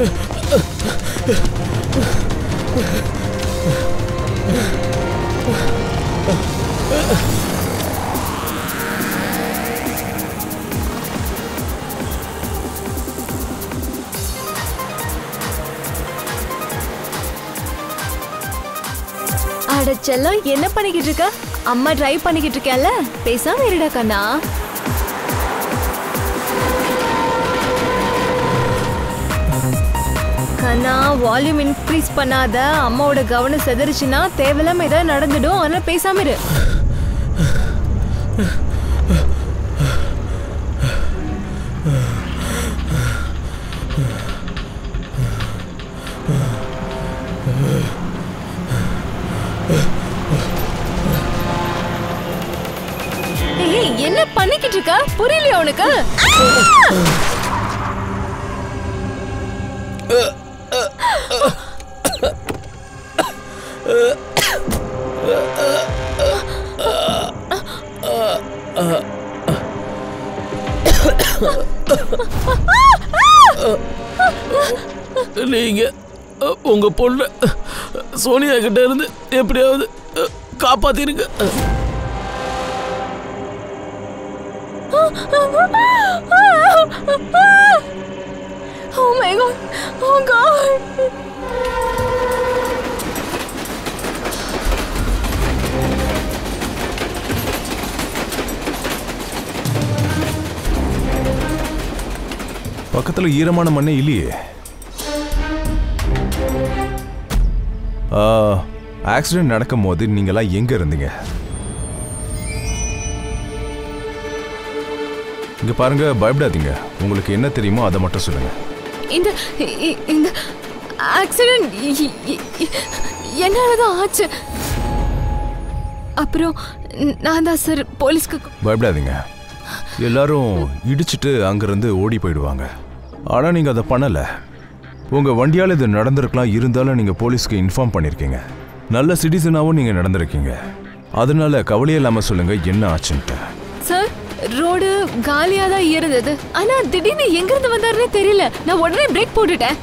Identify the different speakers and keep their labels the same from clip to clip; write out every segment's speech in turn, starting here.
Speaker 1: அட செல்லம், என்ன பண்ணிக்கிட்டு இருக்க? அம்மா டிரைவ் பண்ணிக்கிட்டு இருக்கேன்ல, பேசாம இருடா கண்ணா. கண்ணா, வால்யூம் இன்க்ரீஸ் பண்ணாத. அம்மாவோட கவனம் செதறிச்சுன்னா தேவையில்லாம ஏதாவது நடந்துடும். அதனால பேசாம இரு. என்ன பண்ணிக்கிட்டு இருக்க? புரியலையா உனக்கு?
Speaker 2: நீங்க உங்க பொண்ணு சோனியா கிட்ட இருந்து எப்படியாவது காப்பாத்திருங்க.
Speaker 1: Oh my God! Oh God!
Speaker 3: பக்கத்துல ஈரமான மண்ணே இல்லையே. ஆக்சிடென்ட் நடக்கும் போது நீங்களாம் எங்க இருந்தீங்க? இங்க பாருங்க, பயப்படாதீங்க. உங்களுக்கு என்ன தெரியுமோ அதை மட்டும் சொல்லுங்க.
Speaker 1: இந்த ஆக்சிடென்ட் என்னாலதான் ஆச்சு. அப்புறம் நான் தான் சார் போலீஸ்க்கு.
Speaker 3: பயப்படாதீங்க, எல்லாரும் இடிச்சிட்டு அங்கிருந்து ஓடி போயிடுவாங்க. ஆனா நீங்க அதை பண்ணல. உங்க வண்டியால் இது நடந்திருக்கலாம், இருந்தாலும் நீங்க போலீஸ்க்கு இன்ஃபார்ம் பண்ணிருக்கீங்க. நல்ல சிட்டிசனாவும் நீங்க நடந்திருக்கீங்க. அதனால கவலையே இல்லாம சொல்லுங்க என்ன ஆச்சுன்ட்டு.
Speaker 1: சார், ரோடு காலியா தான் இருந்தது. ஆனா திடீர்னு எங்க இருந்து வந்தாருன்னே தெரியல. நான் உடனே பிரேக் போட்டுட்டேன்.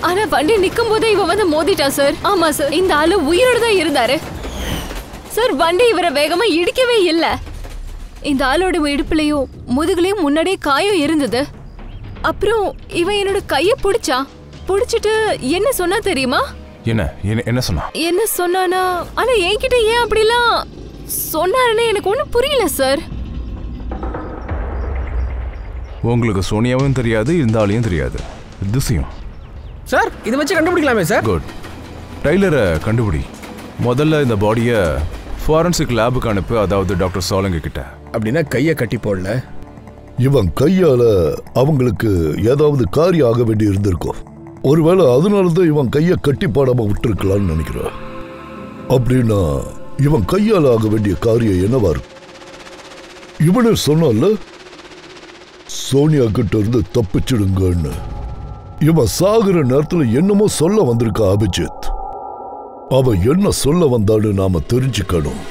Speaker 1: ஆனா வண்டி நிக்கும் போதே இவ வந்து மோதிட்டான் சார். ஆமா சார், இந்த ஆளு உயிரோட தான் இருந்தாரு சார். வண்டி இவரை வேகமா இடிக்கவே இல்லை. இந்த ஆளோட இடுப்புலையும் முதுகுலையும் முன்னாடியே காயம் இருந்தது. அப்புறம் இவன் என்னோட கைய புடிச்சிட்டு என்ன சொன்னா தெரியுமா?
Speaker 3: என்ன சொன்னா?
Speaker 1: என்ன சொன்னானா, ஆனா என்கிட்ட ஏன் அப்படிலாம் சொன்னாருன்னு எனக்கு ஒன்றும் புரியல சார்.
Speaker 3: உங்களுக்கு சோனியாவும் தெரியாது, இந்த ஆளையும் தெரியாது. திசையும்
Speaker 2: சார் இதை வச்சு கண்டுபிடிக்கலாமே சார்.
Speaker 3: குட். டைலரை கண்டுபிடி. முதல்ல இந்த பாடியை ஃபாரன்சிக் லேபுக்கு அனுப்பு, அதாவது டாக்டர் சோலங்க கிட்ட.
Speaker 2: அப்படின்னா கையை கட்டி போடல.
Speaker 4: இவன் கையால அவங்களுக்கு ஏதாவது காரியம் ஆக வேண்டி இருந்திருக்கும். ஒருவேளை அதனாலதான் இவன் கையை கட்டி பாடாம விட்டுருக்கலான்னு நினைக்கிறான். அப்படின்னா இவன் கையால ஆக வேண்டிய காரியம் என்னவா இருக்கும்? இவனே சொன்னால சோனியா கிட்ட இருந்து தப்பிச்சிடுங்கன்னு. இவன் சாகுற நேரத்துல என்னமோ சொல்ல வந்திருக்கா அபிஜித். அவ என்ன சொல்ல வந்தான்னு நாம தெரிஞ்சுக்கணும்.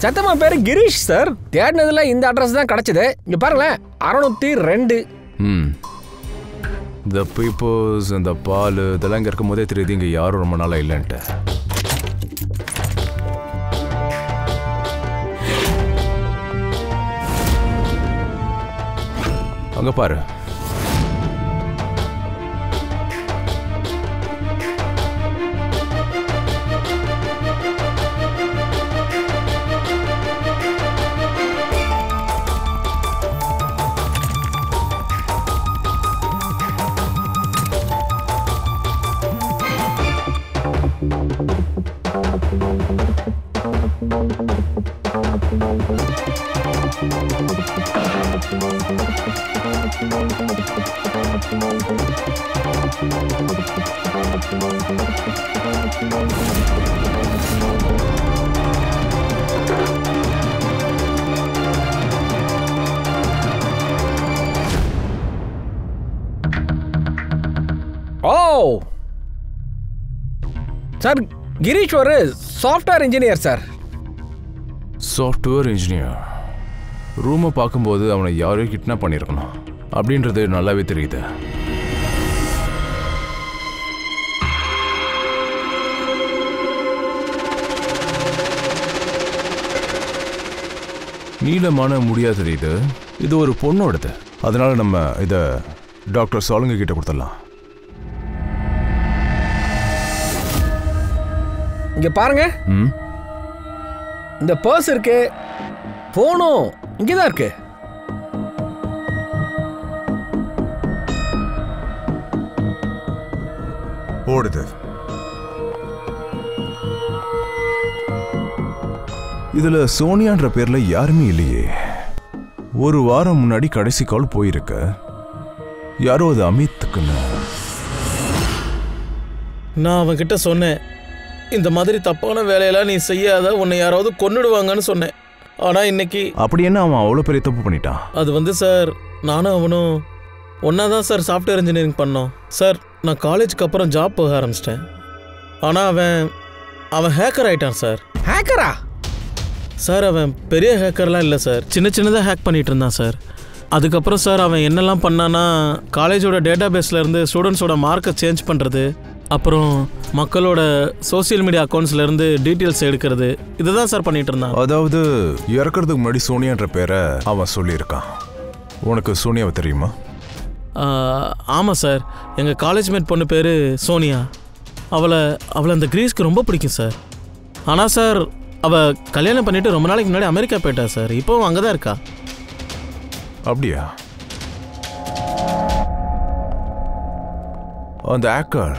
Speaker 2: சத்தமா பேரு கிரீஷ் சார். தேடினதுல இந்த அட்ரஸ் தான் கிடைச்சது. இங்க பாருங்களேன், 602.
Speaker 3: இந்த பீப்பர்ஸ், இந்த பால் இதெல்லாம் இங்கே இருக்கும் போதே தெரியுது இங்கே யாரும் ரொம்ப நாளாக இல்லைன்ட்டு. அங்கே பாரு.
Speaker 2: சார் கிரீஷ் ஒரு software engineer sir.
Speaker 3: Software engineer. ரூமை பார்க்கும்போது அவனை யாரையும் கிட்னாப் பண்ணியிருக்கணும் அப்படின்றது நல்லாவே தெரியுது. நீளமான முடியா தெரியுது. இது ஒரு பொண்ணோடது. அதனால நம்ம இதை டாக்டர் சோலங்க கிட்ட கொடுத்துடலாம்.
Speaker 2: இங்க பாருங்க, இந்த பர்ஸ் இருக்கு, போனும் இங்கதான் இருக்கு.
Speaker 3: ஓடுது. இதுல சோனியான்ற பேர்ல யாருமே இல்லையே. ஒரு வாரம் முன்னாடி கடைசி கால் போயிருக்க. யாரோ அது அமித்துக்குன்னு.
Speaker 5: நான் அவன்கிட்ட சொன்னேன், இந்த மாதிரி தப்பான வேலையெல்லாம் நீ செய்யாத, உன்னை யாராவது கொன்னுடுவாங்கன்னு சொன்னேன். ஆனால் இன்னைக்கு
Speaker 3: அப்படி என்ன அவன் அவ்வளோ பெரிய தப்பு பண்ணிட்டான்?
Speaker 5: அது சார், நானும் அவனும் ஒன்றா தான் சார் சாஃப்ட்வேர் இன்ஜினியரிங் பண்ணோம் சார். நான் காலேஜுக்கு அப்புறம் ஜாப் போக ஆரம்பிச்சிட்டேன். ஆனால் அவன் ஹேக்கர் ஆயிட்டான் சார்.
Speaker 2: ஹேக்கரா?
Speaker 5: சார் அவன் பெரிய ஹேக்கர்லாம் இல்லை சார், சின்ன சின்னதாக ஹேக் பண்ணிகிட்டு இருந்தான் சார். அதுக்கப்புறம் சார் அவன் என்னெல்லாம் பண்ணான்னா, காலேஜோட டேட்டா பேஸ்லேருந்து ஸ்டூடெண்ட்ஸோட மார்க்கை சேஞ்ச் பண்ணுறது, அப்புறம் மக்களோட சோசியல் மீடியா அக்கௌண்ட்ஸ்லேருந்து டீட்டெயில்ஸ் எடுக்கிறது, இதுதான் சார் பண்ணிகிட்டு இருந்தான்.
Speaker 3: அதாவது இறக்கிறதுக்கு முன்னாடி சோனியான்ற பேரை அவன் சொல்லியிருக்கான். உனக்கு சோனியாவை தெரியுமா?
Speaker 5: ஆமாம் சார், எங்கள் காலேஜ்மேட் பொண்ணு பேர் சோனியா. அவளை அந்த கிரீஸ்க்கு ரொம்ப பிடிக்கும் சார். ஆனால் சார் அவள் கல்யாணம் பண்ணிவிட்டு ரொம்ப நாளைக்கு முன்னாடி அமெரிக்கா போயிட்டா சார். இப்போவும் அங்கே தான் இருக்கா.
Speaker 3: அப்படியா? அந்த ஹேக்கர்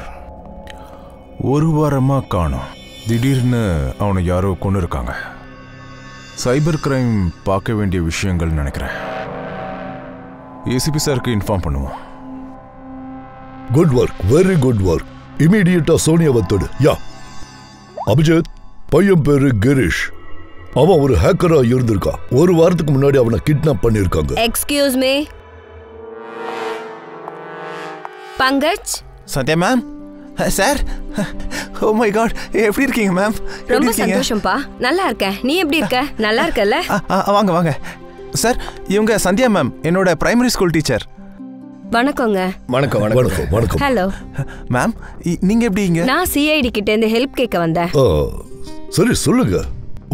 Speaker 3: ஒரு வாரமா காணோம். திடீர்னு அவனை யாரோ கொண்டு இருக்காங்க. சைபர் கிரைம் பார்க்க வேண்டிய விஷயங்கள் நினைக்கிறேன். ஏசிபி சாருக்கு இன்ஃபார்ம் பண்ணுவோம்.
Speaker 4: Good work, very good work. இமீடியட்டா சோனியாவை தொடு. யா அபிஜித், பையன் பேரு கிரீஷ். அவன் ஒரு ஹேக்கரா இருந்திருக்கான். ஒரு வாரத்துக்கு முன்னாடி அவனை கிட்னாப் பண்ணிருக்காங்க.
Speaker 6: Excuse me, Pankaj.
Speaker 7: Satya ma'am. Sir, oh my God, எப்படி இருக்கீங்க மேம்?
Speaker 6: ரொம்ப சந்தோஷம்ப்பா. நல்லா இருக்கேன். நீ எப்படி இருக்க? நல்லா இருக்கல்ல?
Speaker 7: வாங்க வாங்க. சார், இவங்க சந்தியா மேம், என்னோட பிரைமரி ஸ்கூல் டீச்சர்.
Speaker 6: வணக்கங்க.
Speaker 2: வணக்கம்
Speaker 4: வணக்கம் வணக்கம்.
Speaker 6: ஹலோ
Speaker 7: மேம், நீங்க எப்படிங்க?
Speaker 6: நான் சிஐடி கிட்ட இருந்து ஹெல்ப் கேட்க வந்தேன்.
Speaker 4: சரி சொல்லுங்க,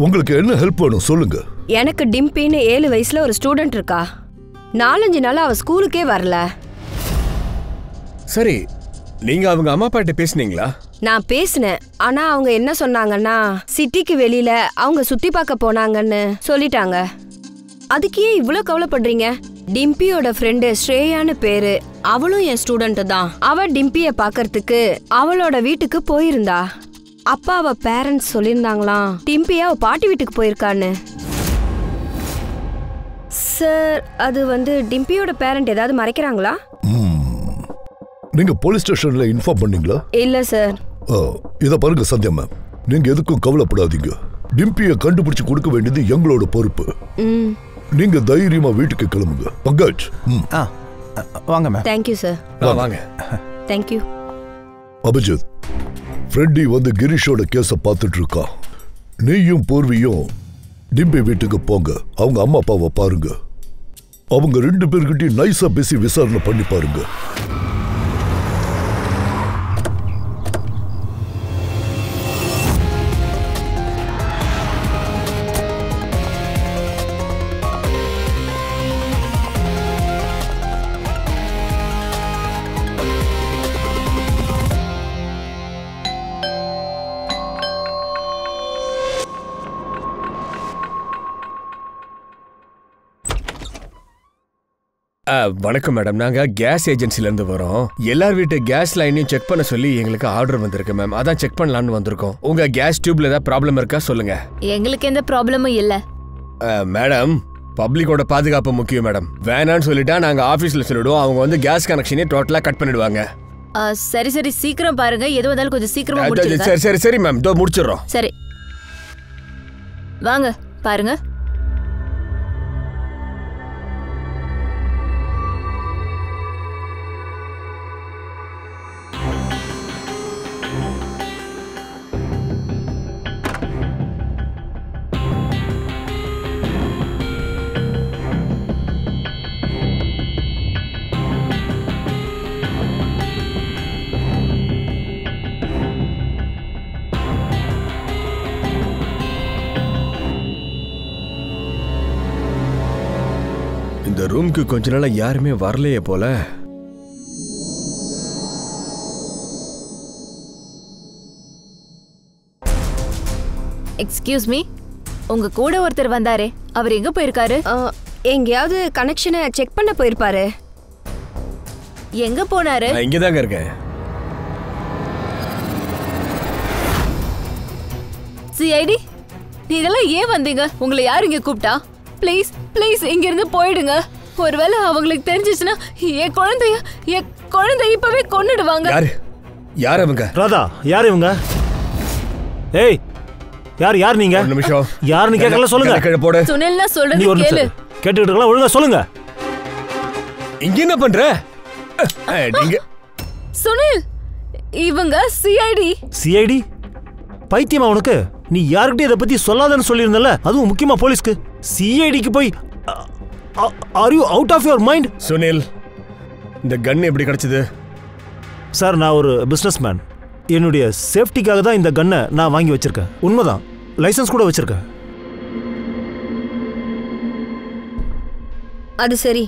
Speaker 4: உங்களுக்கு என்ன ஹெல்ப் வேணும் சொல்லுங்க.
Speaker 6: எனக்கு டிம்பின்னு 7 வயசுல ஒரு ஸ்டூடெண்ட் இருக்கா. 4-5 நாளா அவ ஸ்கூலுக்கே வரல.
Speaker 2: சரி, நீங்க அவங்க அம்மா அப்பாட்ட பேசுனீங்களா?
Speaker 6: நான் பேசினேன். ஆனா அவங்க என்ன சொன்னாங்கன்னா, சிட்டிக்கு வெளியில அவங்க சுத்தி பார்க்க போனாங்கன்னு சொல்லிட்டாங்க. அதுக்கு ஏன் இவ்வளவு கவலைப்படுறீங்க? டிம்பியோட ஃப்ரெண்டு ஸ்ரேயான்னு பேரு. அவளும் என் ஸ்டூடெண்ட் தான். அவ டிம்பிய பாக்கறதுக்கு அவளோட வீட்டுக்கு போயிருந்தா. அப்பா அவ பேரண்ட்ஸ் சொல்லியிருந்தாங்களாம், டிம்பியா அவ பாட்டி வீட்டுக்கு போயிருக்கான்னு. சார், அது டிம்பியோட பேரண்ட் ஏதாவது மறைக்கிறாங்களா?
Speaker 4: நீங்க போலீஸ் ஸ்டேஷன்ல இன்ஃபார்ம் பண்ணீங்களா?
Speaker 6: இல்ல சார்.
Speaker 4: இத பாருங்க சத்யா மேம், நீங்க எதுக்கும் கவலைப்படாதீங்க. டிம்பியை கண்டுபிடிச்சு கொடுக்க வேண்டியது எங்களோட பொறுப்பு. நீங்க தைரியமா வீட்டுக்கு கிளம்புங்க. பங்கஜ்,
Speaker 7: வாங்க மேம்.
Speaker 6: Thank you sir.
Speaker 2: வாங்க.
Speaker 6: தேங்க்யூ.
Speaker 4: அபிஜித், ஃப்ரெட்டி கிரீஷோட கேஸ பார்த்துட்டு இருக்கா. நீயும் பூர்வியும் டிம்பி வீட்டுக்கு போங்க. அவங்க அம்மா அப்பாவை பாருங்க. அவங்க 2 பேர்கிட்டயும் நைஸா பேசி விசாரணை பண்ணி பாருங்க.
Speaker 2: வணக்கம் மேடம், நாங்க கேஸ் ஏஜென்சில இருந்து வரோம். எல்லார் வீட்டு கேஸ் லைனையும் செக் பண்ண சொல்லி எங்களுக்கு ஆர்டர் வந்திருக்கு மேம். அதான் செக் பண்ணலாம்னு வந்திருக்கோம். உங்க கேஸ் டியூப்ல ஏதாவது ப்ராப்ளம் இருக்கா சொல்லுங்க.
Speaker 1: எங்களுக்கு எந்த ப்ராப்ளமும் இல்ல
Speaker 2: மேடம். பப்ளிக்கோட பாதுகாப்பு முக்கியம் மேடம். வேணான்னு சொல்லிட்டா நாங்க ஆபீஸ்ல சொல்லிடுவோம். அவங்க கேஸ் கனெக்ஷனே டோட்டலா கட் பண்ணிடுவாங்க.
Speaker 1: சரி சரி, சீக்கிரம் பாருங்க. எது வந்தாலும் கொஞ்சம் சீக்கிரமா முடிச்சிடுங்க.
Speaker 2: சரி சரி சரி மேம், இதோ முடிச்சிடுறோம்.
Speaker 1: சரி வாங்க பாருங்க.
Speaker 2: இந்த ரூமுக்கு கொஞ்ச நாளா யாருமே வரலையே போல.
Speaker 1: எக்ஸ்கியூஸ் மீ, உங்க கூட ஒருத்தர் வந்தாரே, அவர் எங்க போயிருக்காரு?
Speaker 6: எங்கேயாவது கனெக்ஷனை செக் பண்ண போயிருப்பாரு.
Speaker 1: எங்க போனாரு?
Speaker 2: நான் இங்கதாங்க இருக்கேன்.
Speaker 1: சிஐடி, நீங்களாம் ஏன் வந்தீங்க? உங்களை யார் இங்க கூப்பிட்டா? ப்ளீஸ் ப்ளீஸ் இங்க இருந்து போயிடுங்க. ஒருவேளை அவங்களுக்கு தெரிஞ்சிச்சுன்னா என் குழந்தை இப்பவே கொன்னுடுவாங்க.
Speaker 2: யார் அவங்க?
Speaker 8: ராதா, யார் இவங்க? ஏய், யார் நீங்க?
Speaker 2: ஒரு நிமிஷம்.
Speaker 8: யாருன்னு கேட்கல, சொல்லுங்க.
Speaker 2: போடு.
Speaker 1: சுனில், நான் சொல்றது கேளு.
Speaker 8: கேட்டுக்கிட்டு இருக்கலாம், ஒழுங்கா சொல்லுங்க.
Speaker 2: இங்க என்ன பண்ற நீங்க?
Speaker 1: சுனில், இவங்க சிஐடி.
Speaker 8: சிஐடி? பைத்தியமா உனக்கு? நீ யார்கிட்ட இதை பத்தி சொல்லாதன்னு சொல்லியிருந்தல, அதுவும் முக்கியமா போலீஸ்க்கு. சிஐடிக்கு போய் are you out of your mind?
Speaker 2: Sunil, இந்த கன் எப்படி கிடைச்சது?
Speaker 8: சார், நான் ஒரு பிஸ்னஸ் மேன். என்னுடைய சேஃப்டிக்காக தான் இந்த கன்னை நான் வாங்கி வச்சிருக்கேன். உண்மைதான், லைசன்ஸ் கூட வச்சிருக்கேன்.
Speaker 6: அது சரி,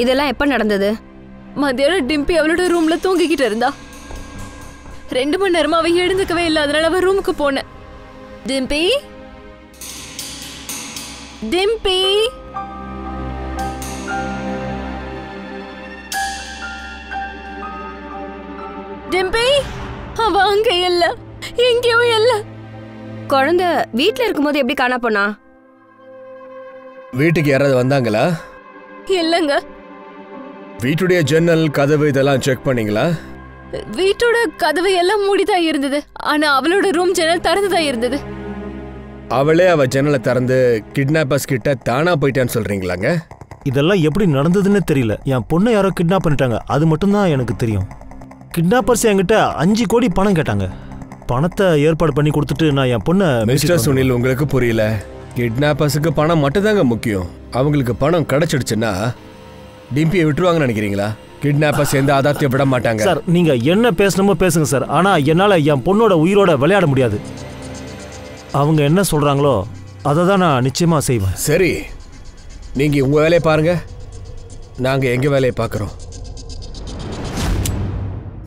Speaker 6: இதெல்லாம் எப்ப நடந்தது?
Speaker 1: மத்தியானம் டிம்பி அவளோட ரூம்ல தூங்கிக்கிட்டு இருந்தா. 2 மணி நேரமா அவ எழுந்துக்கவே இல்லை. அதனால அவ ரூமுக்கு போனேன். டிம்பி, டிம்பி, டிம்பி, அவ அங்க இல்ல, எங்கேயும் இல்ல.
Speaker 6: குழந்தை வீட்ல இருக்கும்போது எப்படி காணா போனா?
Speaker 2: வீட்டுக்கு யாராவது வந்தாங்களா?
Speaker 1: இல்லங்க.
Speaker 2: வீட்டுடைய ஜன்னல், கதவு இதெல்லாம் செக் பண்ணீங்களா?
Speaker 1: வீட்டோட கதவு எல்லாம் மூடிதான் இருந்தது. ஆனா அவளோட ரூம் ஜன்னல் திறந்துதான் இருந்தது.
Speaker 2: அவளே அவ ஜன்னலை திறந்து கிட்னாப்பர்ஸ் கிட்ட தானா போயிட்டான்னு சொல்றீங்களாங்க?
Speaker 8: இதெல்லாம் எப்படி நடந்ததுன்னு தெரியல. என் பொண்ணை யாரோ கிட்னாப் பண்ணிட்டாங்க, அது மட்டும்தான் எனக்கு தெரியும். கிட்னாப்பர்ஸ் என்கிட்ட 5 கோடி பணம் கேட்டாங்க. பணத்தை ஏற்பாடு பண்ணி கொடுத்துட்டு நான் என் பொண்ணை.
Speaker 2: மிஸ்டர் சுனில், உங்களுக்கு புரியல. கிட்னாப்பர்ஸுக்கு பணம் மட்டும்தாங்க முக்கியம். அவங்களுக்கு பணம் கிடைச்சிடுச்சுன்னா டிம்பியை விட்டுருவாங்கன்னு நினைக்கிறீங்களா? கிட்னாப்பர்ஸ் எந்த ஆதாரத்தையும் விட மாட்டாங்க.
Speaker 8: சார், நீங்க என்ன பேசணுமோ பேசுங்க சார். ஆனா என்னால என் பொண்ணோட உயிரோட விளையாட முடியாது. அவங்க என்ன சொல்றாங்களோ அதை தான் நான் நிச்சயமா செய்வேன்.
Speaker 2: சரி, நீங்க உங்க வேலையை பாருங்க, நாங்க எங்க வேலையை பார்க்குறோம்.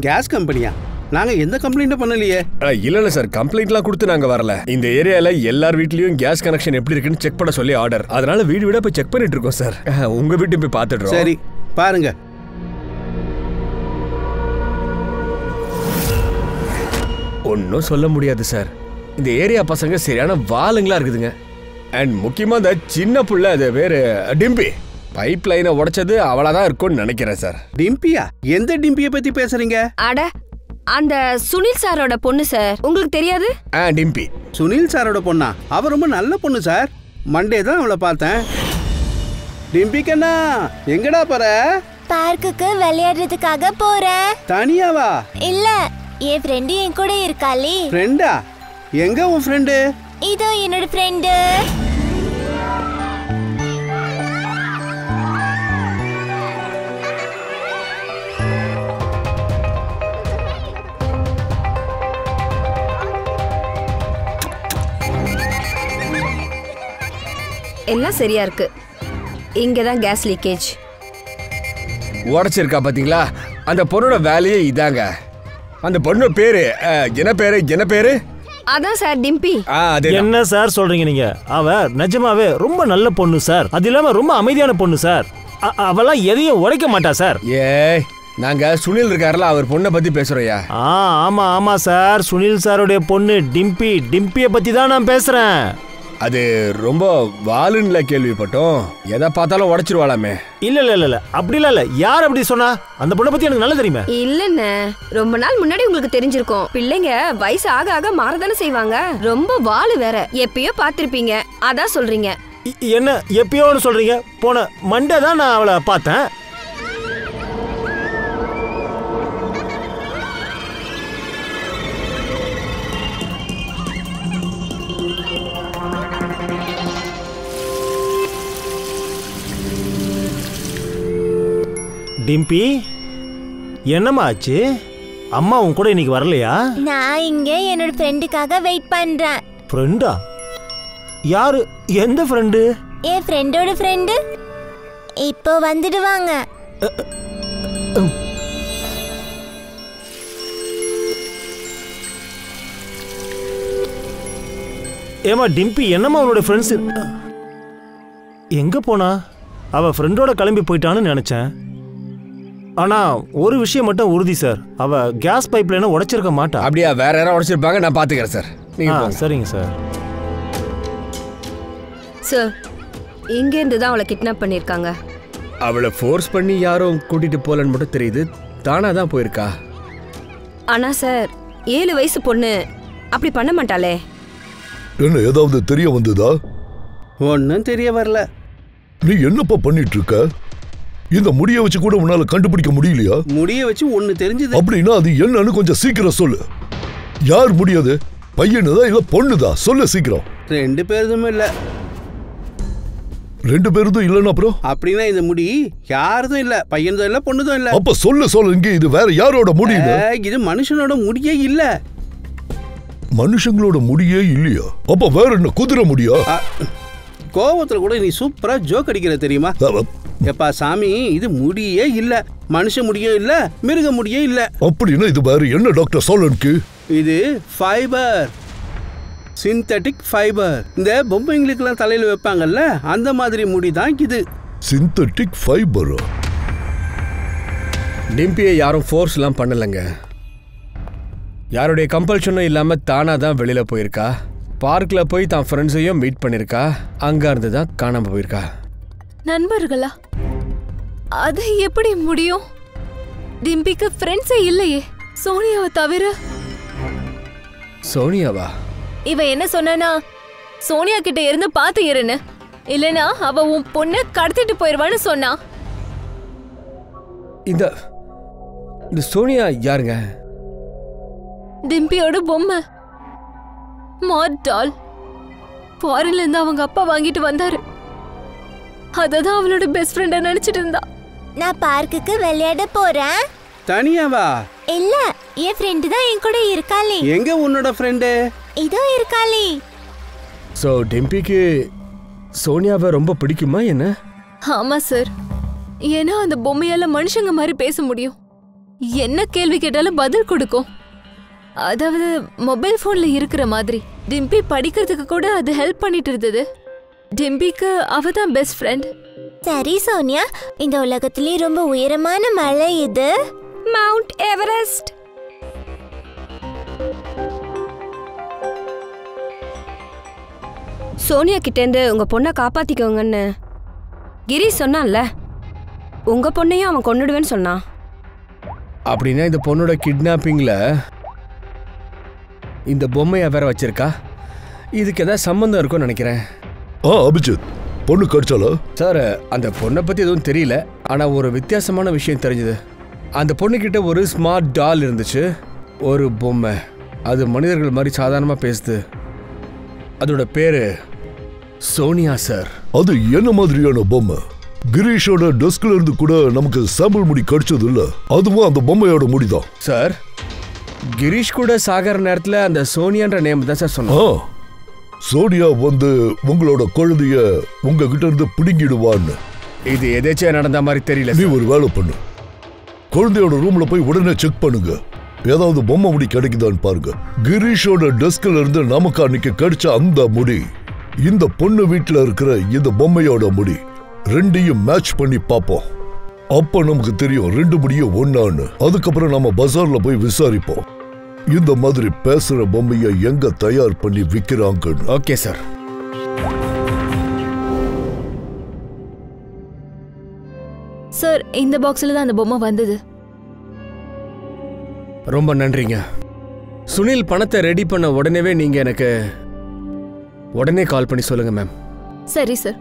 Speaker 9: கேஸ் கம்பெனியா? நாங்க எந்த கம்ப்ளைண்ட்டும் பண்ணலையே.
Speaker 2: இல்ல சார், கம்ப்ளைண்ட்லாம் கொடுத்து நாங்க வரல. இந்த ஏரியால எல்லார் வீட்லயும் கேஸ் கனெக்ஷன் எப்படி இருக்குன்னு செக் பண்ண சொல்லி ஆர்டர். அதனால வீடு வீடா போய் செக் பண்ணிட்டு இருக்கோம் சார். உங்க வீட்டு போய் பார்த்துடுறோம்.
Speaker 9: சரி, பாருங்க.
Speaker 2: ஒன்னும் சொல்ல முடியாது சார். இந்த ஏரியா பசங்க சரியான வாளுங்களா இருக்குதுங்க. அண்ட் முக்கியமா இந்த சின்ன புள்ள, அது வேறு டிம்பி, பைப் லைனை உடைச்சது அவளாதான் இருக்கும்னு நினைக்கிறேன் சார்.
Speaker 9: டிம்பியா? எந்த டிம்பியை பத்தி பேசுறீங்க?
Speaker 6: அட, அந்த சுனில் சாரோட பொண்ணு சார். உங்களுக்கு தெரியாது?
Speaker 2: டிம்பி
Speaker 9: சுனில் சாரோட பொண்ணா? அவ ரொம்ப நல்ல பொண்ணு சார். மண்டே தான் அவளை பார்த்தேன். டிம்பிக்கண்ணா, எங்கடா போற?
Speaker 10: பார்க்குக்கு விளையாடுறதுக்காக போறேன்.
Speaker 9: தனியாவா?
Speaker 10: இல்ல, என் ஃப்ரெண்டு என் கூட இருக்காளே.
Speaker 9: ஃப்ரெண்டா? எங்க உன் ஃப்ரெண்டு?
Speaker 10: இதோ என்னோட ஃப்ரெண்டு.
Speaker 6: எல்லாம் சரியா இருக்கு. இங்கதான் கேஸ் லீக்கேஜ்.
Speaker 2: உடைச்சிருக்கா பாத்தீங்களா? அந்த பொண்ணோட வேலையே இதாங்க. அந்த பொண்ணு பேரு என்ன பேரு?
Speaker 6: அதான் சார், டிம்பி.
Speaker 8: என்ன சார் சொல்றீங்க நீங்க? அவ நிஜமாவே ரொம்ப நல்ல பொண்ணு சார். அது இல்லாம ரொம்ப அமைதியான பொண்ணு சார். அவெல்லாம் எதையும் உடைக்க மாட்டா சார்.
Speaker 2: ஏய், நாங்க சுனில் இருக்காருல, அவர் பொண்ணை பத்தி பேசுறோயா?
Speaker 8: ஆமா சார், சுனில் சாருடைய பொண்ணு டிம்பி. டிம்பியை பத்தி தான் நான் பேசுறேன்.
Speaker 2: அது ரொம்ப வாலுன்ல கேள்விப்பட்டோம். எதை பார்த்தாலும் உடைச்சிருவாளாமே.
Speaker 8: இல்ல அப்படிலாம் இல்ல. யார் அப்படி சொன்னா? அந்த பொண்ணை பத்தி எனக்கு நல்லா தெரியுமே.
Speaker 6: இல்லன்னு ரொம்ப நாள் முன்னாடி உங்களுக்கு தெரிஞ்சிருக்கும். பிள்ளைங்க வயசு ஆக ஆக மாறதானே செய்வாங்க. ரொம்ப வாலு வேற. எப்பயோ பார்த்திருப்பீங்க, அதான் சொல்றீங்க.
Speaker 8: என்ன எப்பயோன்னு சொல்றீங்க? போன மண்டே தான் நான் அவளை பார்த்தேன். டிம்பி, என்னம்மா ஆச்சு? அம்மா உன் கூட இன்னைக்கு வரலையா?
Speaker 10: நான் இங்க என்னோட ஃப்ரெண்டுக்காக வெயிட் பண்றேன்.
Speaker 8: ஃப்ரெண்டா? யாரு? எந்த ஃப்ரெண்டு?
Speaker 10: என் ஃப்ரெண்டோட ஃப்ரெண்டு. இப்போ வந்துடுவாங்க.
Speaker 8: ஏமா டிம்பி, என்னம்மா அவனோட ஃப்ரெண்ட்ஸ் எங்கே போனா? அவள் ஃப்ரெண்டோட கிளம்பி போயிட்டான்னு நினச்சேன். ஆனால் ஒரு விஷயம் மட்டும் உறுதி சார், அவள் கேஸ் பைப் லைனை உடைச்சிருக்க மாட்டா.
Speaker 2: அப்படியா? வேற யாரும் உடைச்சிருப்பாங்க, நான் பார்த்துக்கிறேன் சார்.
Speaker 8: சரிங்க சார்.
Speaker 6: சார், இங்கேருந்து தான் அவளை கிட்னாப் பண்ணியிருக்காங்க.
Speaker 2: அவளை ஃபோர்ஸ் பண்ணி யாரும் கூட்டிட்டு போலன்னு மட்டும் தெரியுது. தானா தான் போயிருக்கா.
Speaker 6: ஆனா சார், 7 வயசு பொண்ணு அப்படி பண்ண மாட்டாளே.
Speaker 4: என்ன ஏதாவது தெரிய வந்ததா?
Speaker 9: ஒன்னும் தெரிய வரல.
Speaker 4: நீ என்னப்பா பண்ணிட்டு இருக்க? இந்த முடிய வச்சு கூட உன்னால கண்டுபிடிக்க முடியலையா?
Speaker 9: முடிய வச்சு ஒன்னு தெரிஞ்சது.
Speaker 4: அப்படின்னா அது என்னன்னு கொஞ்சம் சீக்கிரம் சொல்லு. யார் முடியாது? பையனுதா இல்ல பொண்ணுதா? சொல்லு சீக்கிரம்.
Speaker 9: 2 பேருதும் இல்ல.
Speaker 4: 2 பேருதும் இல்லன்னா அப்புறம்?
Speaker 9: அப்படின்னா இந்த முடி யாரதும் இல்ல, பையனதும் இல்ல, பொண்ணுதும் இல்ல.
Speaker 4: அப்ப சொல்லு இங்க இது வேற யாரோட முடி?
Speaker 9: இது மனுஷனோட முடியே இல்ல.
Speaker 4: மனுஷங்களோட முடியே இல்லையா? அப்ப வேற என்ன, குதிரை முடியா?
Speaker 9: கோவத்துல கூட நீ சூப்பரா ஜோக் அடிக்கிற தெரியுமா? எப்பா சாமி, இது முடியே இல்ல, மனுஷ முடியே இல்ல, மிருக முடியே இல்ல.
Speaker 4: அப்படின்னா இது வேற என்ன டாக்டர் சோலனுக்கு?
Speaker 9: இது ஃபைபர், சிந்தட்டிக் ஃபைபர். இந்த பொம்மைங்களுக்கெல்லாம் தலையில வைப்பாங்கல்ல, அந்த மாதிரி முடி தான் இது.
Speaker 4: சிந்தட்டிக் ஃபைபரா?
Speaker 2: டிம்பியை யாரும் ஃபோர்ஸ்லாம் பண்ணலைங்க. யாருடைய கம்பல்ஷனும் இல்லாம தானா தான் வெளியில போயிருக்கா. பார்க்ல போய் தான் ஃப்ரெண்ட்ஸையும் மீட் பண்ணிருக்கா. அங்க இருந்து தான் காணாம போயிருக்கா.
Speaker 1: நண்பர்களா? அது எப்படி முடியும்? டிம்பிக்கு ஃப்ரெண்ட்ஸே இல்லையே, சோனியாவை தவிர.
Speaker 2: சோனியாவா?
Speaker 1: இவ என்ன சொன்னா, சோனியா கிட்ட இருந்து பாத்து இருன்னு, இல்லனா அவ உன் பொண்ணை கடத்திட்டு போயிருவான்னு சொன்னா.
Speaker 2: இந்த சோனியா யாருங்க?
Speaker 1: டிம்பியோட பொம்மை, மாட் டால். ஃபாரின்ல இருந்து அவங்க அப்பா வாங்கிட்டு வந்தாரு. அததான் அவளோட பெஸ்ட் ஃப்ரெண்டா நினைச்சிட்டு இருந்தா.
Speaker 10: நான் பார்க்குக்கு விளையாட போறேன்.
Speaker 9: தனியாவா?
Speaker 10: இல்ல, என் ஃப்ரெண்ட் தான் என் கூட இருக்காளே.
Speaker 9: எங்க உன்னோட ஃப்ரெண்டு?
Speaker 10: இதோ இருக்காளே.
Speaker 2: சோ டிம்பிக்கு சோனியாவை ரொம்ப பிடிக்குமா என்ன?
Speaker 1: ஆமா சார், ஏன்னா அந்த பொம்மையால மனுஷங்க மாதிரி பேச முடியும். என்ன கேள்வி கேட்டாலும் பதில் கொடுக்கும். அதாவது மொபைல் போன்ல இருக்கிற மாதிரி. டிம்பி படிக்கிறதுக்கு கூட அது ஹெல்ப் பண்ணிட்டு இருந்தது. டிம்பிக்கு அவ தான் பெஸ்ட் ஃப்ரெண்ட்.
Speaker 10: சரி சோனியா, இந்த உலகத்திலே ரொம்ப உயரமான மலை இது
Speaker 6: மவுண்ட் எவரெஸ்ட். சோனியா கிட்டேந்து உங்க பொண்ணை காப்பாத்திக்கோங்கன்னு கிரி சொன்னான்ல, உங்க பொண்ணையும் அவன் கொன்னுடுவேன்னு சொன்னான்.
Speaker 2: அப்படின்னா இந்த பொண்ணோட கிட்னாப்பிங்ல இந்த பொம்மையை வேற வச்சிருக்கா. இதுக்கு ஏதாவது சம்பந்தம் இருக்கும்னு நினைக்கிறேன்.
Speaker 4: அபிஜித், பொண்ணு கடிச்சாலா?
Speaker 2: சார், அந்த பொண்ணை பத்தி எதுவும் தெரியல. ஆனா ஒரு வித்தியாசமான விஷயம் தெரிஞ்சது. அந்த பொண்ணுகிட்ட ஒரு ஸ்மார்ட் டால் இருந்துச்சு, ஒரு பொம்மை. அது மனிதர்கள் மாதிரி சாதாரணமா பேசுது. அதோட பேரு சோனியா சார்.
Speaker 4: அது என்ன மாதிரியான பொம்மை? கிரீஷோட டெஸ்க்ல இருந்து கூட நமக்கு சாம்பிள் முடி கிடைச்சது இல்ல, அதுவும் அந்த பொம்மையோட முடிதான்
Speaker 2: சார். கிரீஷ் கூட சாகர நேரத்துல அந்த சோனியான்ற நேம் தான் சார் சொன்னோம்.
Speaker 4: சோனியா வந்து உங்களோட குழந்தைய உங்ககிட்ட இருந்து பிடுங்கிடுவான்னு.
Speaker 2: இது எதாச்சும் நடந்த மாதிரி தெரியல.
Speaker 4: நீ ஒரு வேலை பண்ணு, குழந்தையோட ரூம்ல போய் உடனே செக் பண்ணுங்க, ஏதாவது பொம்மை முடி கிடைக்குதான்னு பாருங்க. கிரீஷோட டெஸ்க்ல இருந்து நமக்கு அன்னைக்கு கிடைச்ச அந்த முடி, இந்த பொண்ணு வீட்டுல இருக்கிற இந்த பொம்மையோட முடி, ரெண்டையும் மேட்ச் பண்ணி பார்ப்போம். அப்ப நமக்கு தெரியும் 2 முடியும் ஒன்னான்னு. அதுக்கப்புறம் நம்ம பஜார்ல போய் விசாரிப்போம் இந்த மாதிரி பேசுற பொம்மையை எங்க தயார் பண்ணி விக்கிறாங்கன்னு.
Speaker 2: Okay sir.
Speaker 1: சார், இந்த பாக்ஸ்ல தான் அந்த பொம்மை வந்தது.
Speaker 2: ரொம்ப நன்றிங்க. சுனில் பணத்தை ரெடி பண்ண உடனேவே நீங்க எனக்கு உடனே கால் பண்ணி சொல்லுங்க மேம்.
Speaker 1: சரி சார்.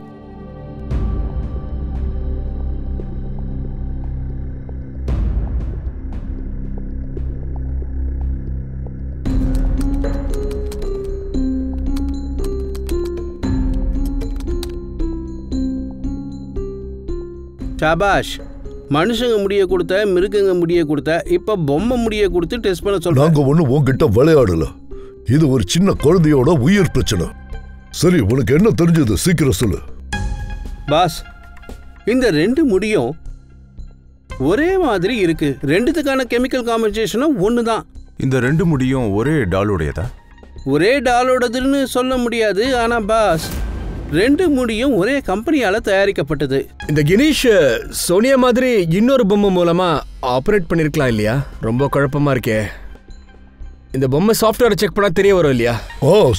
Speaker 9: ஷாபாஷ், மனுஷங்க முடிய கொடுத்த, மிருகங்க முடிய கொடுத்த, இப்ப பொம்மை முடிய கொடுத்து டெஸ்ட் பண்ண சொல்றாங்க.
Speaker 4: நாங்க ஒண்ணு உன்கிட்ட விளையாடல, இது ஒரு சின்ன குழந்தையோட உயிர் பிரச்சனை. சரி, உனக்கு என்ன தெரிஞ்சது? சீக்கிரம் சொல்லு.
Speaker 9: பாஸ், இந்த 2 முடியும் ஒரே மாதிரி இருக்கு. ரெண்டுத்துக்கான கெமிக்கல் காம்பன்சேஷனும் ஒண்ணுதான்.
Speaker 3: இந்த 2 முடியும் ஒரே டாலுடையதா?
Speaker 9: ஒரே டாலோடதுன்னு சொல்ல முடியாது. ஆனா பாஸ், 2 முடியும் ஒரே கம்பெனியால தயாரிக்கப்பட்டது.
Speaker 2: இந்த கினீஷ் சோனியா மாதிரி இன்னொரு பொம்மை மூலமா ஆப்ரேட் பண்ணிருக்கலாம் இல்லையா? ரொம்ப குழப்பமா இருக்கே. இந்த பொம்மை சாஃப்ட்வேரை செக் பண்ணா தெரிய வரும் இல்லையா?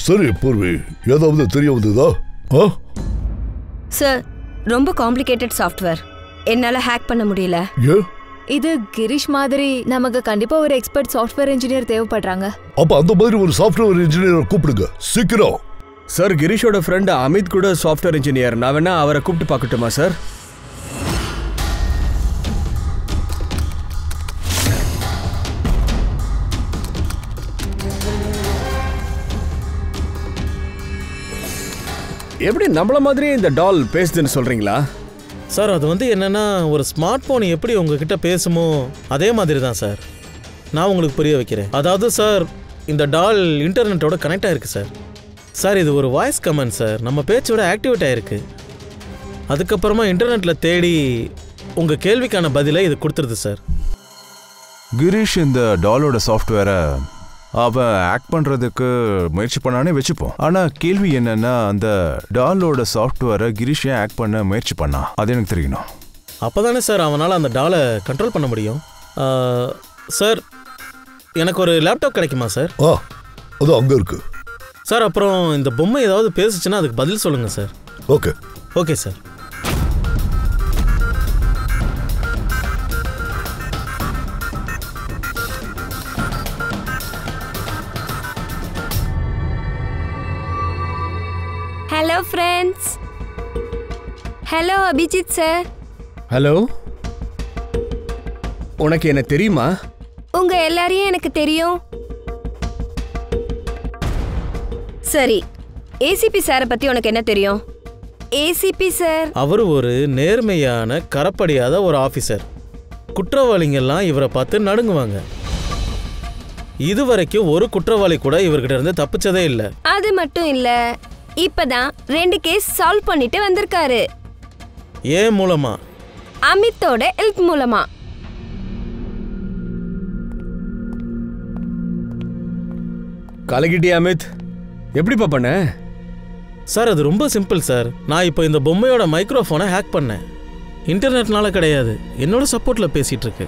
Speaker 4: சரி பூர்வி, ஏதாவது தெரிய வந்ததா?
Speaker 6: சார், ரொம்ப காம்ப்ளிகேட்டட் சாஃப்ட்வேர், என்னால ஹேக் பண்ண முடியல.
Speaker 1: இது கிரீஷ் மாதிரி நமக்கு கண்டிப்பா ஒரு எக்ஸ்பர்ட் சாஃப்ட்வேர் இன்ஜினியர் தேவைப்படுறாங்க.
Speaker 4: அப்ப அந்த மாதிரி ஒரு சாஃப்ட்வேர் இன்ஜினியரை கூப்பிடுங்க சீக்கிரம்.
Speaker 2: சார், கிரீஷோட ஃப்ரெண்ட் அமித் கூட சாஃப்ட்வேர் இன்ஜினியர். நான் வேணா அவரை கூப்பிட்டு பார்க்கட்டுமா சார்? எப்படி நம்மள மாதிரி இந்த டால் பேசுதுன்னு சொல்றீங்களா?
Speaker 5: சார், அது என்னன்னா, ஒரு ஸ்மார்ட் போன் எப்படி உங்ககிட்ட பேசுமோ அதே மாதிரி தான் சார். நான் உங்களுக்கு புரிய வைக்கிறேன். அதாவது சார், இந்த டால் இன்டர்நெட்டோட கனெக்ட் ஆயிருக்கு சார். சார், இது ஒரு வாய்ஸ் கமெண்ட் சார். நம்ம பேச்சோட ஆக்டிவேட் ஆயிருக்கு. அதுக்கப்புறமா இன்டர்நெட்ல தேடி உங்க கேள்விக்கான பதிலை இது கொடுத்துருது சார்.
Speaker 3: கிரீஷ் இந்த டாலோட சாஃப்ட்வேரை அவன் ஆக்ட் பண்றதுக்கு முயற்சி பண்ணானே வச்சுப்போம். ஆனா கேள்வி என்னன்னா, அந்த டாலோட சாஃப்ட்வேரை கிரீஷ் ஏன் ஆக்ட் பண்ண முயற்சி பண்ணா? அது எனக்கு தெரியணும்.
Speaker 5: அப்போதானே சார் அவனால் அந்த டாலை கண்ட்ரோல் பண்ண முடியும். சார், எனக்கு ஒரு லேப்டாப் கிடைக்குமா சார்?
Speaker 4: அது அங்க இருக்கு
Speaker 5: சார். அப்புறம் இந்த பொம்மை ஏதாவது பேசுச்சுன்னா அதுக்கு பதில் சொல்லுங்க sir.
Speaker 4: Okay
Speaker 5: okay sir.
Speaker 6: Hello friends. Hello Abhijit sir.
Speaker 2: Hello, உனக்கு என்ன தெரியுமா?
Speaker 6: உங்க எல்லாரையும் எனக்கு தெரியும். சரி, ஏசிபி சாரை பத்தி உனக்கு என்ன தெரியும்? ஏசிபி சார்
Speaker 5: அவர் ஒரு நேர்மையான கரப்படியாத ஒரு ஆபீசர். குற்றவாளிங்கெல்லாம் இவரை பார்த்து நடுங்குவாங்க. இதுவரைக்கும் ஒரு குற்றவாளி கூட இவர்கிட்ட இருந்து தப்பிச்சதே இல்லை.
Speaker 6: அது மட்டும் இல்ல, இப்பதான் 2 கேஸ் சால்வ் பண்ணிட்டு வந்திருக்காரு.
Speaker 5: ஏன் மூலமா?
Speaker 6: அமித்தோட ஹெல்ப் மூலமா.
Speaker 2: கலகிட்டி அமித், எப்படிப்பா பண்ண?
Speaker 5: சார், அது ரொம்ப சிம்பிள் சார். நான் இப்போ இந்த பொம்மையோட மைக்ரோஃபோனை ஹேக் பண்ணேன். இன்டர்நெட்னால கிடையாது, என்னோட சப்போர்ட்டில் பேசிகிட்டு இருக்கு.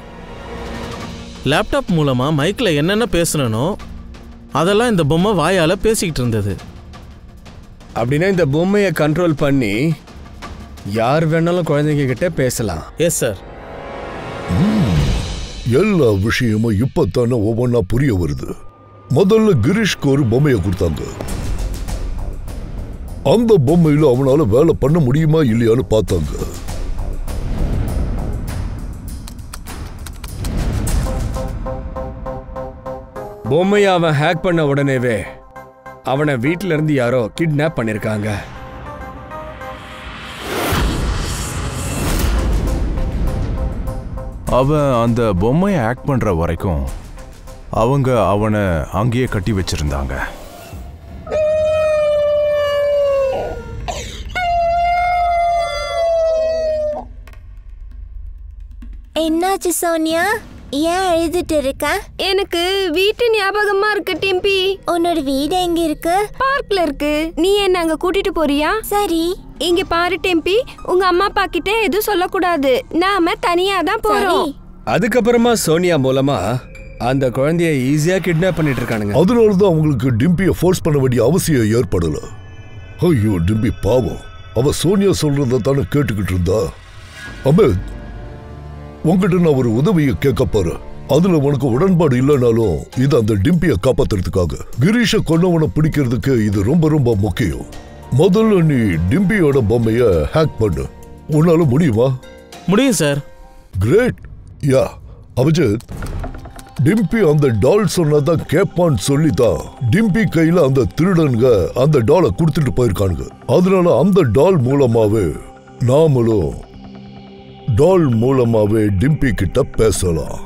Speaker 5: லேப்டாப் மூலமாக மைக்கில் என்னென்ன பேசணுனோ அதெல்லாம் இந்த பொம்மை வாயால் பேசிக்கிட்டு இருந்தது.
Speaker 2: அப்படின்னா இந்த பொம்மையை கண்ட்ரோல் பண்ணி யார் வேணாலும் குழந்தைங்க கிட்ட பேசலாம்.
Speaker 5: Yes sir.
Speaker 4: எல்லா விஷயமும் இப்பத்தானே ஒவ்வொன்றா புரிய வருது. முதல்ல கிரீஷ்க்கு ஒரு பொம்மையை கொடுத்தாங்க. அந்த பொம்மையில அவனால வேலை பண்ண முடியுமா இல்லையான்னு பார்த்தாங்க.
Speaker 2: பொம்மையை அவன் ஹேக் பண்ண உடனேவே அவனை வீட்டில இருந்து யாரோ கிட்னாப் பண்ணிருக்காங்க.
Speaker 3: அவன் அந்த பொம்மையை ஆக்ட் பண்ற வரைக்கும் அவங்க அவனை அங்கேயே கட்டி வச்சிருந்தாங்க.
Speaker 10: என்னாச்சு சோனியா? ஏன் அழுதுட்டு இருக்க?
Speaker 6: எனக்கு வீட்டு ஞாபகமா இருக்கு டிம்பி.
Speaker 10: உன்னோட வீடு எங்க இருக்கு?
Speaker 6: பார்க்ல இருக்கு. நீ என்ன அங்க கூட்டிட்டு போறியா?
Speaker 10: சரி.
Speaker 6: இங்க பாரு டிம்பி, உங்க அம்மா அப்பா கிட்ட எதுவும் சொல்லக்கூடாது. நாம தனியா தான் போறோம்.
Speaker 2: அதுக்கப்புறமா சோனியா மூலமா அந்த குழந்தைய ஈஸியா கிட்னாப் பண்ணிட்டு இருக்கானுங்க.
Speaker 4: அதனாலதான் அவங்களுக்கு டிம்பியை ஃபோர்ஸ் பண்ண வேண்டிய அவசியம் ஏற்படல. ஐயோ, டிம்பி பாவம். அவ சோனியா சொல்றத தானே கேட்டுக்கிட்டு இருந்தா. அமித், உங்ககிட்ட நான் ஒரு உதவியை கேட்க போறேன். அதுல உனக்கு உடன்பாடு இல்லைனாலும் இது அந்த டிம்பியை காப்பாத்துறதுக்காக. கிரீஷை கொன்னவனை பிடிக்கிறதுக்கு இது ரொம்ப ரொம்ப முக்கியம். முதல்ல நீ டிம்பியோட பொம்மைய ஹேக் பண்ணு. உன்னால முடியுமா?
Speaker 5: முடியும் சார்.
Speaker 4: கிரேட். யா அபிஜித், டிம்பி அந்த டால் சொன்னதான் கேட்பான்னு சொல்லித்தான் டிம்பி கையில அந்த திருடனுங்க அந்த டாலை கொடுத்துட்டு போயிருக்கானுங்க. அதனால அந்த டால் மூலமாவே நாமளும் டால் மூலமாவே டிம்பி கிட்ட பேசலாம்.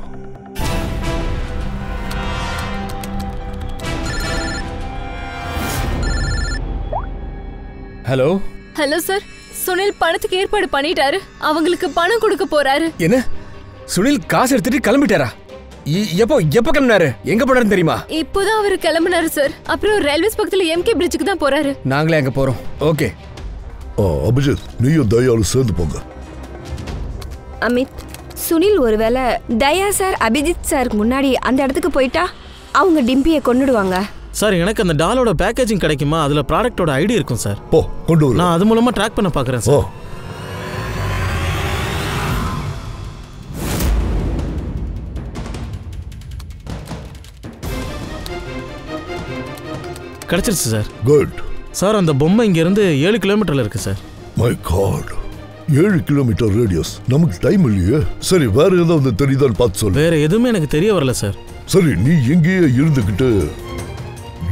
Speaker 2: Hello
Speaker 1: hello sir. சுனில் பணத்துக்கு ஏற்பாடு பண்ணிட்டாரு. அவங்களுக்கு பணம் கொடுக்க போறாரு.
Speaker 2: என்ன? சுனில் காசு எடுத்துட்டு கிளம்பிட்டாரா? எப்போ கிளம்பினாரு? எங்க போனாரு தெரியுமா?
Speaker 1: இப்போதான் அவரு கிளம்பினாரு சார். அப்புறம் ரயில்வேஸ் பக்கத்துல எம்கே பிரிட்ஜுக்கு தான் போறாரு.
Speaker 2: நாங்களே அங்க போறோம். ஓகே.
Speaker 4: அபிஜித், நீயும் தயாலும் சேர்ந்து போங்க.
Speaker 6: அமித், சுனில் ஒருவேளை தயா சார் அபிஜித் சாருக்கு முன்னாடி அந்த இடத்துக்கு போயிட்டா அவங்க டிம்பியை கொன்னுடுவாங்க.
Speaker 5: சார், எனக்கு அந்த டாலோட பேக்கேஜிங் கிடைக்குமா? அதுல ப்ராடக்ட்டோட ஐடி இருக்கும் சார்.
Speaker 4: போ, கொண்டு வர.
Speaker 5: நான் அது மூலமா ட்ராக் பண்ண பார்க்கறேன் சார். கிடைச்சிருச்சு சார்.
Speaker 4: குட்
Speaker 5: சார், அந்த பொம்மை இங்க இருந்து 7 கிலோமீட்டர்ல இருக்கு sir.
Speaker 4: My God, 7 kilometre radius. நமக்கு டைம் இல்லையே. சரி, வேற ஏதாவது தெரியுதான்னு பார்த்து சொல்லு.
Speaker 5: வேற எதுவுமே எனக்கு தெரிய வரல சார்.
Speaker 4: சரி, நீ எங்கேயே இருந்துகிட்டு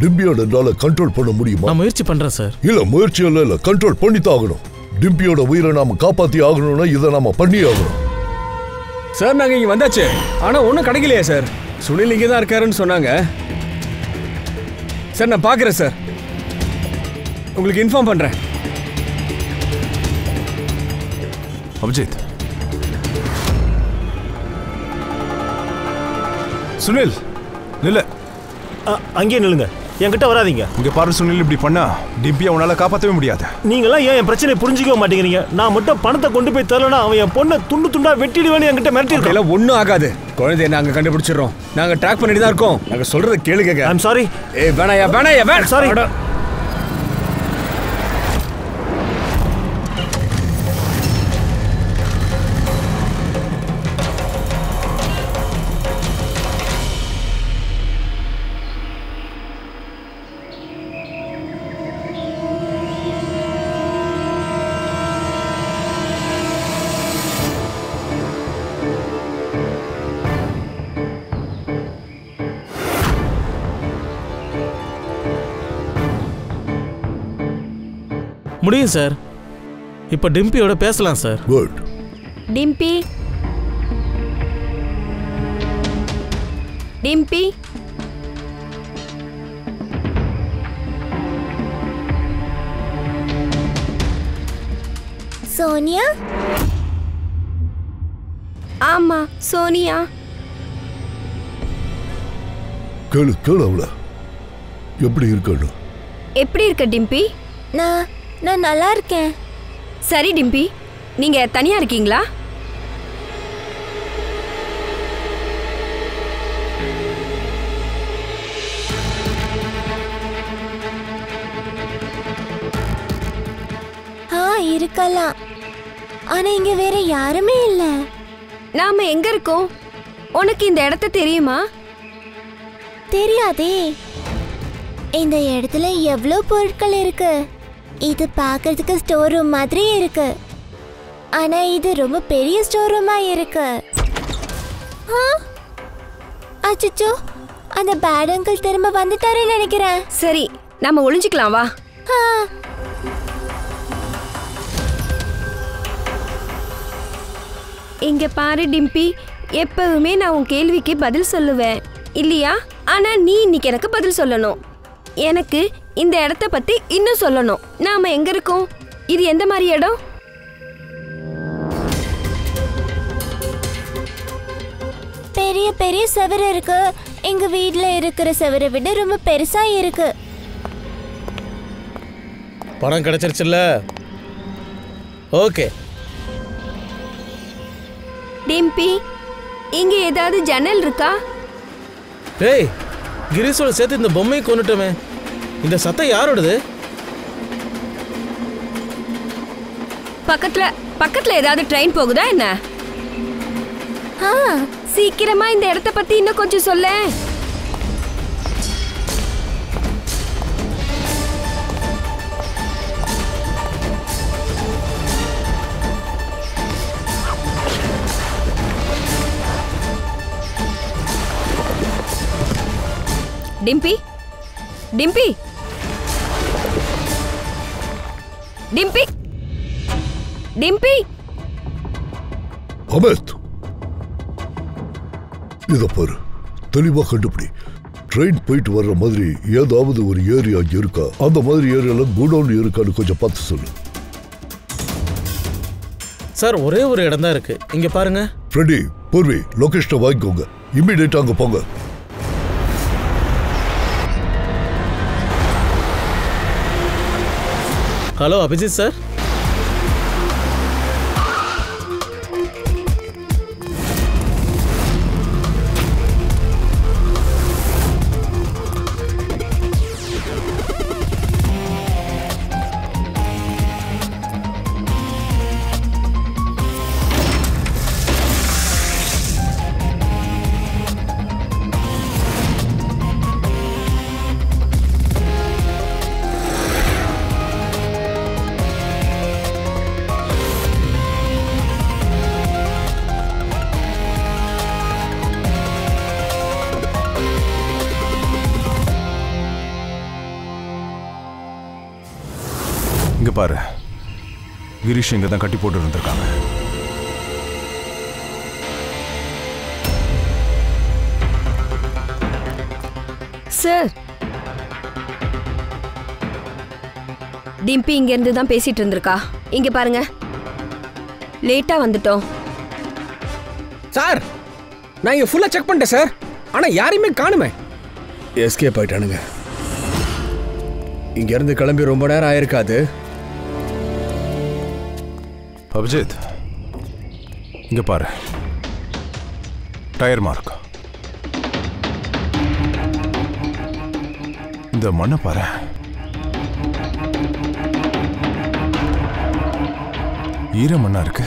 Speaker 4: டிம்பியோட டாலை கண்ட்ரோல் பண்ண முடியுமா?
Speaker 5: நான் முயற்சி பண்றேன் சார்.
Speaker 4: இல்ல, முயற்சி இல்ல, கண்ட்ரோல் பண்ணித்தான் ஆகணும். டிம்பியோட உயிரை நாம காப்பாத்தி ஆகணும்னா இதை நாம பண்ணி ஆகணும்.
Speaker 2: சார், நாங்க இங்க வந்தாச்சு. ஆனா ஒன்றும் கிடைக்கலையே சார். சுனில் இங்கே தான் இருக்காருன்னு சொன்னாங்க. சார், நான் பார்க்குறேன் சார். உங்களுக்கு இன்ஃபார்ம் பண்ணுறேன்.
Speaker 3: அபிஜித், சுனில் நில்ல.
Speaker 8: அங்கேயே நில்லுங்க, என்கிட்ட வராதீங்க.
Speaker 3: இங்க பாரு சுனில், இப்படி பண்ணா டிம்பியை அவனால காப்பாற்றவே முடியாது.
Speaker 8: நீங்களாம் ஏன் என் பிரச்சனையை புரிஞ்சிக்கவே மாட்டேங்கிறீங்க? நான் மட்டும் பணத்தை கொண்டு போய் தரலன்னா அவன் என் பொண்ணை துண்டு துண்டா வெட்டிடுவேன்னு என்கிட்ட மிரட்டிருக்கேன்.
Speaker 2: எல்லாம் ஒன்றும் ஆகாது. குழந்தைய நாங்கள் கண்டுபிடிச்சிடறோம். நாங்கள் ட்ராக் பண்ணிட்டு தான் இருக்கோம். நாங்கள் சொல்றதை கேளுங்க.
Speaker 8: I'm sorry.
Speaker 2: வேணாயா
Speaker 8: சாரி.
Speaker 5: முடியும் சார். இப்ப டிம்பியோட பேசலாம் சார்.
Speaker 4: குட்.
Speaker 6: டிம்பி, டிம்பி,
Speaker 10: சோனியா?
Speaker 6: ஆமா, சோனியா.
Speaker 4: கேளு அவள எப்படி இருக்காடு?
Speaker 6: எப்படி இருக்க டிம்பி?
Speaker 10: நான் நல்லா இருக்கேன்.
Speaker 6: சரி டிம்பி, நீங்க தனியா இருக்கீங்களா?
Speaker 10: இருக்கலாம். ஆனா இங்க வேற யாருமே இல்ல.
Speaker 6: நாம எங்க இருக்கோம்? உனக்கு இந்த இடத்த தெரியுமா?
Speaker 10: தெரியாதே. இந்த இடத்துல எவ்வளோ பொருட்கள் இருக்கு. இது பார்க்கிறதுக்கு ஸ்டோர் ரூம் மாதிரி இருக்கு. ஆனா இது ரொம்ப பெரிய ஸ்டோர் ரூமா இருக்கு. அச்சச்சோ, அந்த பேட் அங்கிள் திரும்ப வந்துட்டாருன்னு நினைக்கிறேன்.
Speaker 6: சரி, நாம ஒளிஞ்சுக்கலாம் வா. இங்க பாரு டிம்பி, எப்பவுமே நான் உன் கேள்விக்கு பதில் சொல்லுவேன் இல்லையா? ஆனா நீ இன்னைக்கு எனக்கு பதில் சொல்லணும். எனக்கு இந்த இடத்த பத்தி இன்னும் சொல்லணும். நாம எங்க இருக்கோம்? இது எந்த மாதிரி இடம்?
Speaker 10: பெரிய பெரிய செவரு இருக்கு. எங்க வீட்ல இருக்கிற செவரை விட ரொம்ப பெருசா இருக்கு.
Speaker 5: பணம் கிடைச்சிருச்சுல்ல? ஓகே.
Speaker 6: டிம்பி, இங்க ஏதாவது ஜன்னல் இருக்கா?
Speaker 5: டேய், கிரீஸோட சேர்த்து இந்த பொம்மையை கொண்டுட்டோமே. இந்த சத்தம் யாரோடது?
Speaker 6: பக்கத்துல ஏதாவது ட்ரெயின் போகுதா என்ன? சீக்கிரமா இந்த இடத்த பத்தி இன்னும் கொஞ்சம் சொல்ல. டிம்பி, டிம்பி, டிம்பி, டிம்பி.
Speaker 4: அமித், இத பாரு, தெளிவா கண்டுபிடி. ட்ரெயின் போயிட்டு வர்ற மாதிரி ஏதாவது ஒரு ஏரியா இருக்கா? அந்த மாதிரி ஏரியால குடோன் இருக்கான்னு கொஞ்சம் பார்த்து சொல்லு.
Speaker 5: சார் ஒரே ஒரு இடம் தான் இருக்கு, இங்க பாருங்க.
Speaker 4: ஃப்ரெடி, பூர்வி, லொகேஷனை வாங்கிக்கோங்க. இம்மிடியேட்டா அங்க போங்க.
Speaker 5: Hello Abhijit sir.
Speaker 3: இங்க பாரு, கிரீஷ் இங்க தான் கட்டி போட்டு இருந்திருக்காங்க.
Speaker 6: சார், டிம்பி இங்க இருந்து தான் பேசிட்டு இருந்திருக்கா. இங்க பாருங்க, லேட்டா வந்துட்டோம்.
Speaker 2: சார், நான் இங்க ஃபுல்லா செக் பண்ணிட்டேன் சார். ஆனா யாரையுமே காணுமே. எஸ்கேப் ஆயிட்டானுங்க. இங்க இருந்து கிளம்பி ரொம்ப நேரம் ஆயிருக்காது.
Speaker 3: அபிஜித், இங்க பாரு, டயர் மார்க். இந்த மண்ணை பாரு. ஈர மண்ணா இருக்கு.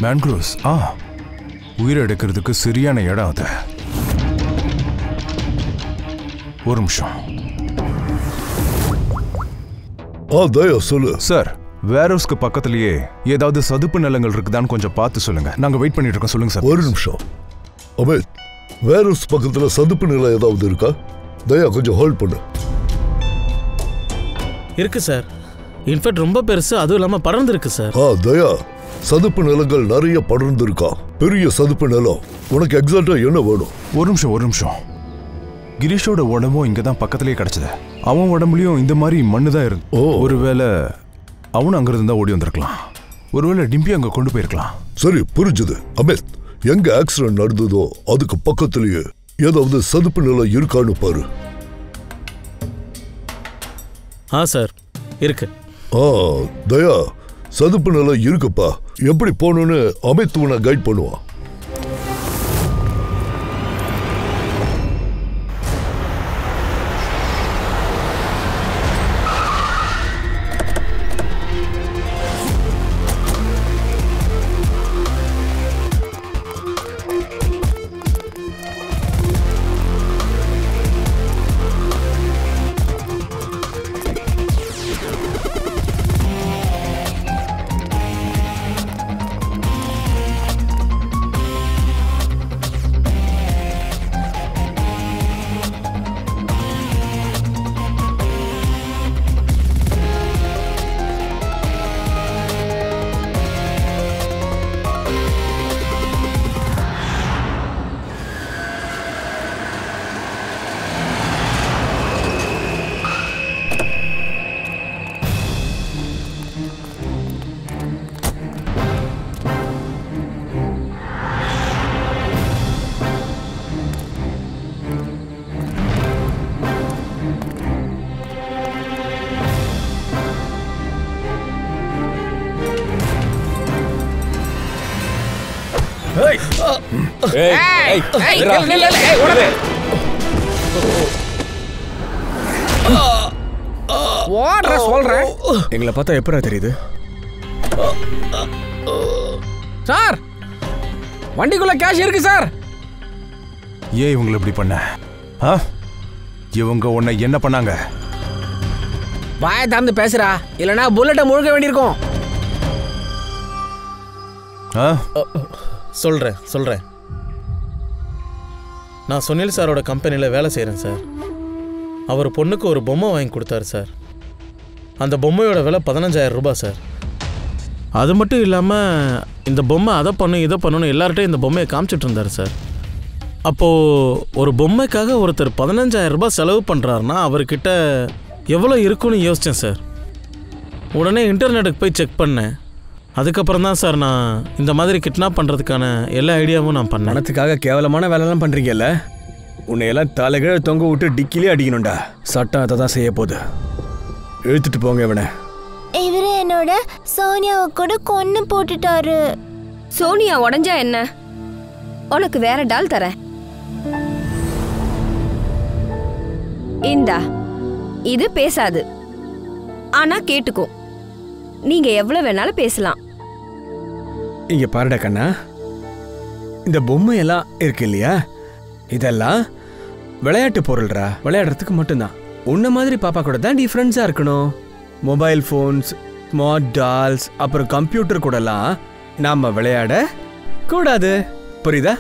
Speaker 3: மேன்க்ரோவ்ஸ். உயிரை எடுக்கிறதுக்கு சரியான இடம் அது. ஒரு நிமிஷம்.
Speaker 4: சொல்லு
Speaker 3: சார், வேர்ஹவுஸ்க்கு பக்கத்துலயே ஏதாவது சதுப்பு நிலங்கள் இருக்குதான்னு கொஞ்சம் பார்த்து சொல்லுங்க. நாங்க வெயிட் பண்ணிட்டு இருக்கோம். சொல்லுங்க சார்.
Speaker 4: ஒரு நிமிஷம். அமித், வேர்ஹவுஸ் பக்கத்துல சதுப்பு நிலம் ஏதாவது இருக்கா? தயா கொஞ்சம் ஹோல்ட் பண்ணு.
Speaker 5: இருக்கு சார். இன்ஃபேக்ட் ரொம்ப பெருசு, அதுவும் இல்லாம படர்ந்து இருக்கு சார்.
Speaker 4: தயா, சதுப்பு நிலங்கள் நிறைய படர்ந்து இருக்கா. பெரிய சதுப்பு நிலம். உனக்கு எக்ஸாக்டா என்ன வேணும்?
Speaker 3: ஒரு நிமிஷம். கிரீஷோட உடம்பும் இங்க தான் பக்கத்திலேயே கிடைச்சது. அவன் உடம்புலயும் இந்த மாதிரி மண்ணு தான் இருந்து. ஒருவேளை அவனும் அங்க இருந்து ஓடி வந்திருக்கலாம். ஒருவேளை டிம்பி அங்க கொண்டு போயிருக்கலாம்.
Speaker 4: சரி, புரிஞ்சுது. அமித், எங்க ஆக்சிடென்ட் நடந்ததோ அதுக்கு பக்கத்திலேயே ஏதாவது சதுப்பு நிலம் இருக்கான்னு பாரு.
Speaker 5: சார், இருக்கு.
Speaker 4: தயா, சதுப்பு நிலம் இருக்குப்பா. எப்படி போகணும்னு அமித் உன்னை கைட் பண்ணுவான்.
Speaker 2: எங்களை பார்த்தா எப்பரா தெரியுது?
Speaker 11: சார், வண்டிக்குள்ள கேஷ் இருக்கு சார்.
Speaker 3: ஏன் இவங்களை இப்படி பண்ண? இவங்க உன்னை என்ன பண்ணாங்க?
Speaker 11: வாயை திறந்து பேசுறா, இல்லனா புல்லட்டை முழுக வேண்டியிருக்கும்.
Speaker 5: சொல்றேன். நான் சுனில் சாரோட கம்பெனியில் வேலை செய்கிறேன் சார். அவர் பொண்ணுக்கு ஒரு பொம்மை வாங்கி கொடுத்தாரு சார். அந்த பொம்மையோட விலை 15,000 ரூபாய் சார். அது மட்டும் இல்லாமல் இந்த பொம்மை அதை பண்ணும் இதை பண்ணணும் எல்லார்ட்டையும் இந்த பொம்மையை காமிச்சிட்டு இருந்தார் சார். அப்போது ஒரு பொம்மைக்காக ஒருத்தர் 15,000 ரூபாய் செலவு பண்ணுறாருன்னா அவர்கிட்ட எவ்வளோ இருக்குன்னு யோசித்தேன் சார். உடனே இன்டர்நெட்டுக்கு போய் செக் பண்ணேன். அதுக்கப்புறம் தான் சார் நான் இந்த மாதிரி கிட்னாப் பண்ணுறதுக்கான எல்லா ஐடியாவும் நான் பண்ணேன்.
Speaker 2: பணத்துக்காக கேவலமான வேலைலாம் பண்ணுறீங்கல்ல, உன்னையெல்லாம் தலைகீழ தொங்க விட்டு டிக்கிலே அடிக்கணும்டா. சட்டம் அதை தான் செய்ய போகுது. இழுத்துட்டு போங்க இவனை.
Speaker 10: இவரு என்னோட சோனியாவை கூட கொன்னு போட்டுட்டாரு.
Speaker 6: சோனியா உடஞ்சா என்ன, உனக்கு வேற டால் தரேன். இந்தா, இது பேசாது, ஆனா கேட்டுக்கும். நீங்க எவ்வளவு வேணாலும் பேசலாம்.
Speaker 2: இங்க பாருடா கண்ணா, இந்த பொம்மை எல்லாம் இருக்கு இல்லையா, இதெல்லாம் விளையாட்டு பொருள்ரா, விளையாடுறதுக்கு மட்டும்தான். உன்ன மாதிரி பாப்பா கூட தான் டிஃப்ரென்ஸா இருக்கணும். மொபைல் ஃபோன்ஸ், ஸ்மார்ட் டால்ஸ், அப்புறம் கம்ப்யூட்டர் கூடலாம் நாம விளையாட கூடாது. புரியுதா?